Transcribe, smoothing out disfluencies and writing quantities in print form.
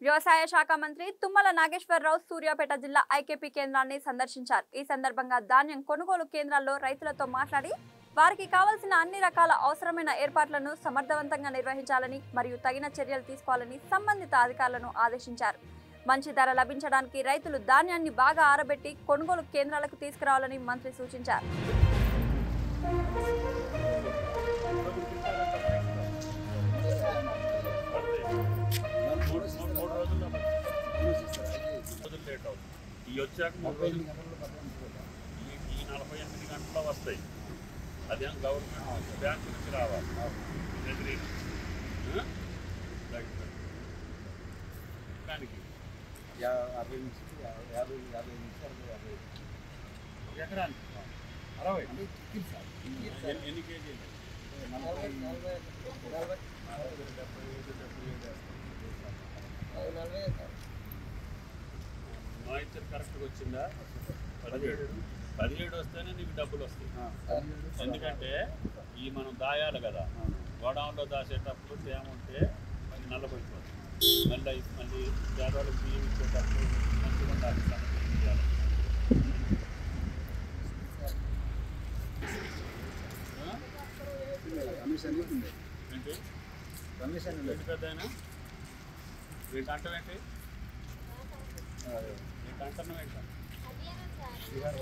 వ్యవసాయ శాఖ మంత్రి తుమ్మల నాగేశ్వరరావు సూర్యాపేట జిల్లా ఐకేపీ కేంద్రాన్ని సందర్శించారు. ఈ సందర్భంగా ధాన్యం కొనుగోలు కేంద్రాల్లో రైతులతో మాట్లాడి వారికి కావాల్సిన అన్ని రకాల అవసరమైన ఏర్పాట్లను సమర్థవంతంగా నిర్వహించాలని మరియు తగిన చర్యలు తీసుకోవాలని సంబంధిత అధికారులను ఆదేశించారు. మంచి ధర లభించడానికి రైతులు ధాన్యాన్ని బాగా ఆరబెట్టి కొనుగోలు కేంద్రాలకు తీసుకురావాలని మంత్రి సూచించారు. ఈ వచ్చాక 3 రోజులు ఈ 48 గంటల్లో వస్తాయి. అదేం గవర్నమెంట్ బ్యాంక్ నుంచి రావాలి దానికి 50 నుంచి 50 నిమిషాలు ఎకరానికి 60 ఎన్ని కేజీలు? 40 మాయిశ్చర్ కరెక్ట్గా వచ్చిందా? 17 వస్తేనే నీకు డబ్బులు వస్తాయి. ఎందుకంటే ఈ మనం దాయాలి కదా, గోడౌన్లో దాచేటప్పుడు తేమ ఉంటే మళ్ళీ నల్లబడిపోతుంది. మళ్ళీ పేదవాళ్ళకి బియ్యం ఇచ్చేటప్పుడు మంచిగా ఉండాలి. ఏంటి కమిషన్ పెద్దయినా వీటి అంటం ఏంటి? వీటి అంటున్నాం ఏంటి? బీహార్